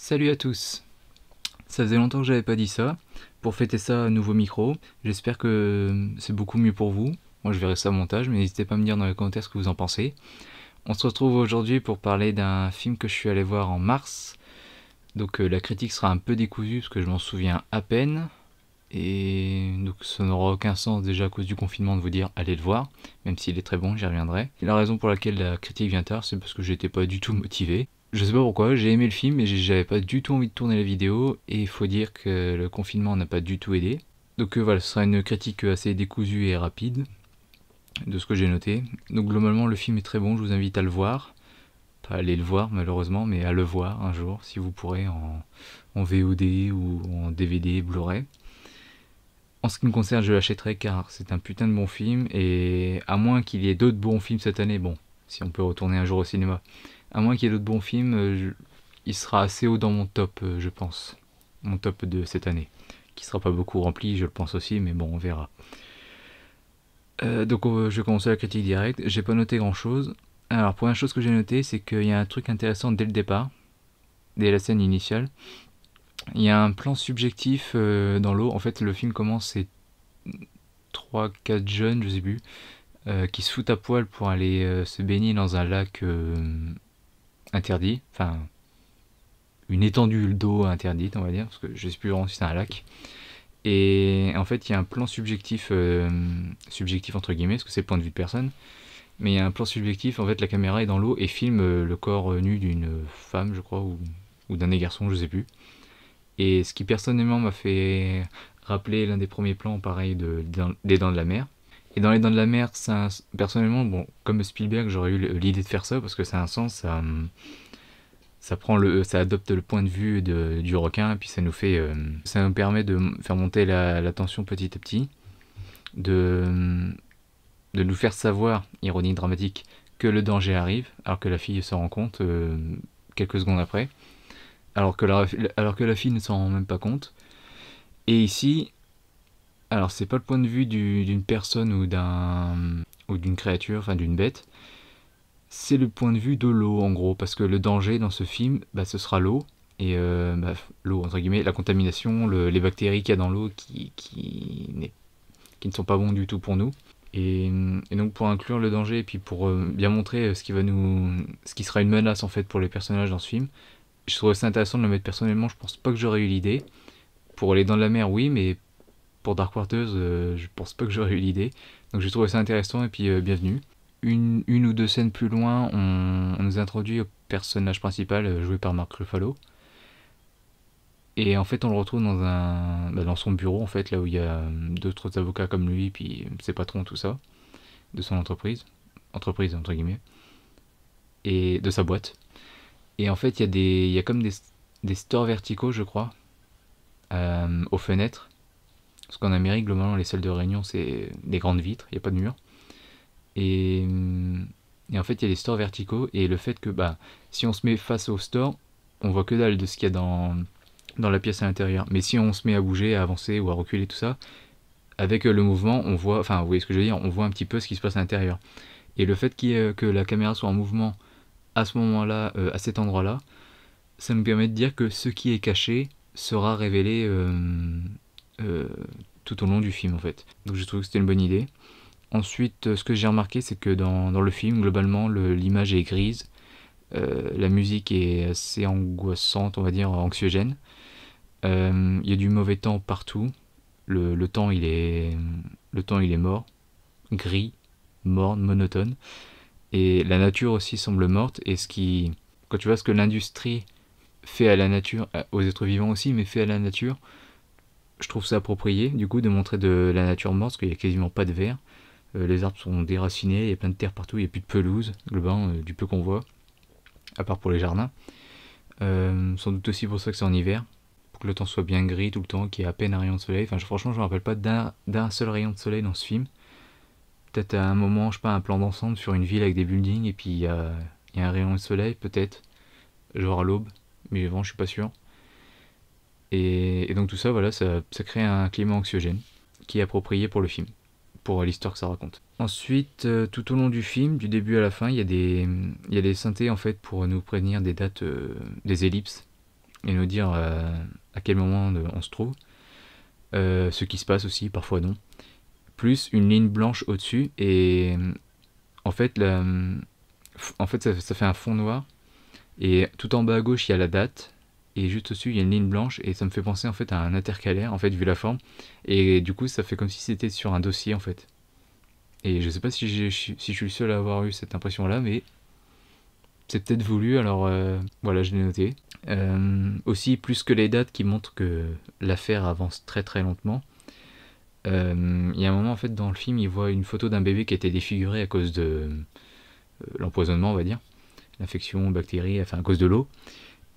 Salut à tous. Ça faisait longtemps que j'avais pas dit ça. Pour fêter ça, nouveau micro. J'espère que c'est beaucoup mieux pour vous. Moi je verrai ça au montage, mais n'hésitez pas à me dire dans les commentaires ce que vous en pensez. On se retrouve aujourd'hui pour parler d'un film que je suis allé voir en mars. Donc la critique sera un peu décousue parce que je m'en souviens à peine. Et donc ça n'aura aucun sens déjà à cause du confinement de vous dire allez le voir, même s'il est très bon, j'y reviendrai. Et la raison pour laquelle la critique vient tard, c'est parce que j'étais pas du tout motivé. Je sais pas pourquoi, j'ai aimé le film mais j'avais pas du tout envie de tourner la vidéo et il faut dire que le confinement n'a pas du tout aidé. Donc voilà, ce sera une critique assez décousue et rapide de ce que j'ai noté. Donc globalement le film est très bon, je vous invite à le voir. Pas à aller le voir malheureusement, mais à le voir un jour si vous pourrez en VOD ou en DVD, Blu-ray. En ce qui me concerne, je l'achèterai car c'est un putain de bon film et à moins qu'il y ait d'autres bons films cette année, bon, si on peut retourner un jour au cinéma, à moins qu'il y ait d'autres bons films, il sera assez haut dans mon top, je pense. Mon top de cette année. Qui sera pas beaucoup rempli, je le pense aussi, mais bon, on verra. Donc je vais commencer la critique directe. J'ai pas noté grand chose. Alors, première chose que j'ai noté, c'est qu'il y a un truc intéressant dès le départ, dès la scène initiale. Il y a un plan subjectif dans l'eau. En fait, le film commence, c'est 3-4 jeunes, je sais plus, qui se foutent à poil pour aller se baigner dans un lac interdit. Enfin, une étendue d'eau interdite, on va dire, parce que je sais plus vraiment si c'est un lac. Et en fait, il y a un plan subjectif, subjectif entre guillemets, parce que c'est le point de vue de personne. Mais il y a un plan subjectif, en fait, la caméra est dans l'eau et filme le corps nu d'une femme, je crois, ou d'un des garçons, je sais plus. Et ce qui personnellement m'a fait rappeler l'un des premiers plans, pareil, des Dents de la Mer. Et dans les Dents de la Mer, personnellement, bon, comme Spielberg, j'aurais eu l'idée de faire ça parce que ça a un sens, ça adopte le point de vue du requin, et puis ça nous permet de faire monter la tension petit à petit, de, de nous faire savoir, ironie dramatique, que le danger arrive, alors que la fille se rend compte quelques secondes après, alors que la fille ne s'en rend même pas compte. Et ici, alors c'est pas le point de vue d'une personne ou d'une créature, enfin d'une bête, c'est le point de vue de l'eau en gros, parce que le danger dans ce film, bah, ce sera l'eau, et l'eau entre guillemets, la contamination, les bactéries qu'il y a dans l'eau qui ne sont pas bons du tout pour nous. Et donc pour inclure le danger et puis pour bien montrer ce qui sera une menace en fait pour les personnages dans ce film, je trouve ça intéressant de le mettre personnellement. Je pense pas que j'aurais eu l'idée. Pour les Dents de la Mer, oui, mais pour Dark Waters, je pense pas que j'aurais eu l'idée. Donc j'ai trouvé ça intéressant et puis bienvenue. Une ou deux scènes plus loin, on nous introduit au personnage principal joué par Mark Ruffalo. Et en fait, on le retrouve dans son bureau, en fait, là où il y a d'autres avocats comme lui, puis ses patrons, tout ça, de son entreprise entre guillemets, et de sa boîte. Et en fait, il y a comme des stores verticaux, je crois, aux fenêtres. Parce qu'en Amérique, globalement, les salles de réunion, c'est des grandes vitres, il n'y a pas de mur. Et, et en fait, il y a des stores verticaux, et le fait que, bah, si on se met face au store, on voit que dalle de ce qu'il y a dans la pièce à l'intérieur. Mais si on se met à bouger, à avancer ou à reculer, tout ça, avec le mouvement, on voit, enfin, vous voyez ce que je veux dire, on voit un petit peu ce qui se passe à l'intérieur. Et le fait que la caméra soit en mouvement à ce moment-là, à cet endroit-là, ça nous permet de dire que ce qui est caché sera révélé euh, tout au long du film, en fait. Donc je trouve que c'était une bonne idée. Ensuite, ce que j'ai remarqué, c'est que dans le film, globalement, l'image est grise. La musique est assez angoissante, on va dire, anxiogène. Il y a du mauvais temps partout. Le temps, le temps, il est mort, gris, morne, monotone. Et la nature aussi semble morte. Et quand tu vois ce que l'industrie fait à la nature, aux êtres vivants aussi, mais fait à la nature, je trouve ça approprié, du coup, de montrer de la nature morte, parce qu'il n'y a quasiment pas de verre. Les arbres sont déracinés, il y a plein de terre partout, il n'y a plus de pelouse, globalement, du peu qu'on voit, à part pour les jardins. Sans doute aussi pour ça que c'est en hiver, pour que le temps soit bien gris tout le temps, qu'il y ait à peine un rayon de soleil. Enfin, franchement, je me rappelle pas d'un seul rayon de soleil dans ce film. Peut-être à un moment, je sais pas, un plan d'ensemble sur une ville avec des buildings, et puis il y a un rayon de soleil, peut-être, genre à l'aube, mais vraiment, je suis pas sûr. Et donc tout ça, voilà, ça crée un climat anxiogène qui est approprié pour le film, pour l'histoire que ça raconte. Ensuite, tout au long du film, du début à la fin, il y a des synthés en fait pour nous prévenir des dates, des ellipses. et nous dire à quel moment on se trouve, ce qui se passe aussi, parfois non. Plus une ligne blanche au-dessus, et en fait, ça fait un fond noir, et tout en bas à gauche, il y a la date, et juste au-dessus, il y a une ligne blanche, et ça me fait penser en fait à un intercalaire, en fait, vu la forme, et du coup, ça fait comme si c'était sur un dossier, en fait. Et je sais pas si je suis le seul à avoir eu cette impression-là, mais c'est peut-être voulu, alors voilà, je l'ai noté. Aussi, plus que les dates qui montrent que l'affaire avance très très lentement, il y a un moment en fait dans le film, il voit une photo d'un bébé qui a été défiguré à cause de l'empoisonnement, on va dire, l'infection, bactérie, enfin à cause de l'eau.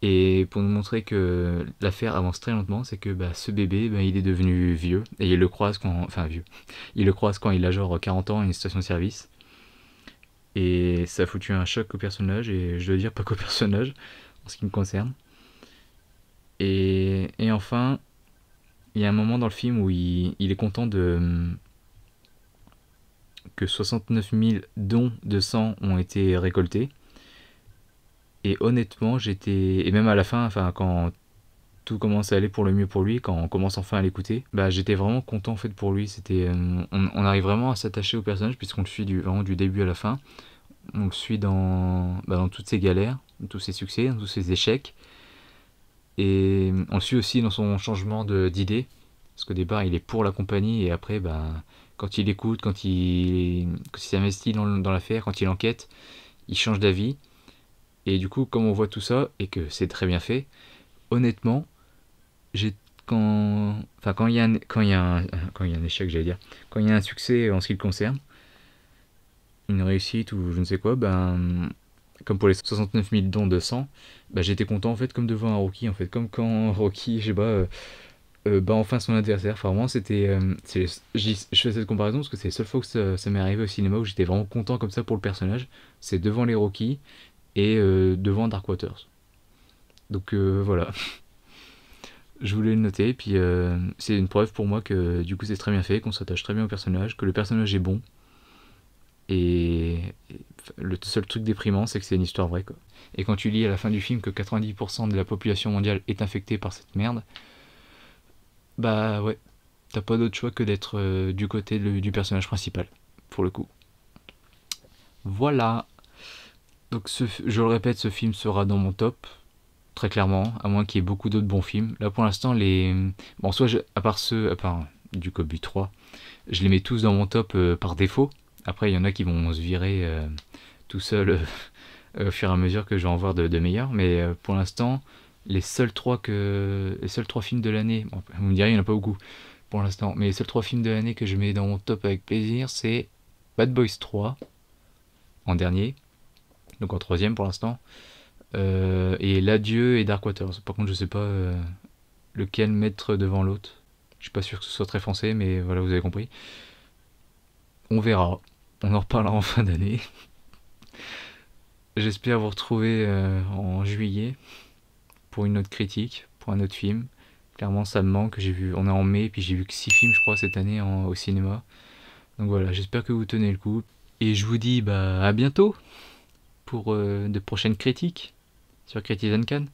Et pour nous montrer que l'affaire avance très lentement, c'est que ce bébé, il est devenu vieux, et il le croise quand, enfin vieux, il le croise quand il a genre 40 ans à une station-service. Et ça a foutu un choc au personnage, et je dois dire pas qu'au personnage, en ce qui me concerne. Et enfin, il y a un moment dans le film où il est content que 69 000 dons de sang ont été récoltés. Et honnêtement, j'étais... Et même à la fin, enfin, quand tout commence à aller pour le mieux pour lui, quand on commence enfin à l'écouter, j'étais vraiment content en fait pour lui. C'était, on arrive vraiment à s'attacher au personnage puisqu'on le suit vraiment du début à la fin. On le suit dans toutes ses galères, dans tous ses succès, dans tous ses échecs. Et on le suit aussi dans son changement d'idée. Parce qu'au départ, il est pour la compagnie et après, quand il écoute, quand il s'investit dans l'affaire, quand il enquête, il change d'avis. Et du coup, comme on voit tout ça et que c'est très bien fait, honnêtement, j'ai quand il y a quand il y a un échec, j'allais dire, quand il y a un succès en ce qui le concerne, une réussite ou je ne sais quoi, comme pour les 69 000 dons de sang, j'étais content en fait comme devant un Rocky en fait, comme quand Rocky, je sais pas, enfin son adversaire. Enfin vraiment c'était, je fais cette comparaison parce que c'est la seule fois que ça m'est arrivé au cinéma où j'étais vraiment content comme ça pour le personnage. C'est devant les Rocky et devant Dark Waters. Donc voilà, je voulais le noter. Et puis c'est une preuve pour moi que du coup c'est très bien fait, qu'on s'attache très bien au personnage, que le personnage est bon. Et le seul truc déprimant, c'est que c'est une histoire vraie, quoi. Et quand tu lis à la fin du film que 90% de la population mondiale est infectée par cette merde, bah ouais, t'as pas d'autre choix que d'être du côté du personnage principal, pour le coup. Voilà. Donc je le répète, ce film sera dans mon top, très clairement, à moins qu'il y ait beaucoup d'autres bons films. Là pour l'instant, bon, soit à part du Cobu 3, je les mets tous dans mon top par défaut. Après, il y en a qui vont se virer tout seul au fur et à mesure que je vais en voir de meilleurs. Mais pour l'instant, les seuls trois films de l'année, bon, vous me direz, il n'y en a pas beaucoup pour l'instant, mais les seuls trois films de l'année que je mets dans mon top avec plaisir, c'est Bad Boys 3 en dernier, donc en troisième pour l'instant, et L'Adieu et Dark Waters. Par contre, je sais pas lequel mettre devant l'autre. Je suis pas sûr que ce soit très français, mais voilà, vous avez compris. On verra. On en reparlera en fin d'année. J'espère vous retrouver en juillet pour une autre critique, pour un autre film. Clairement, ça me manque. On est en mai, puis j'ai vu que 6 films, je crois, cette année au cinéma. Donc voilà, j'espère que vous tenez le coup. Et je vous dis à bientôt pour de prochaines critiques sur Critizen Can.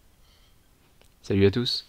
Salut à tous.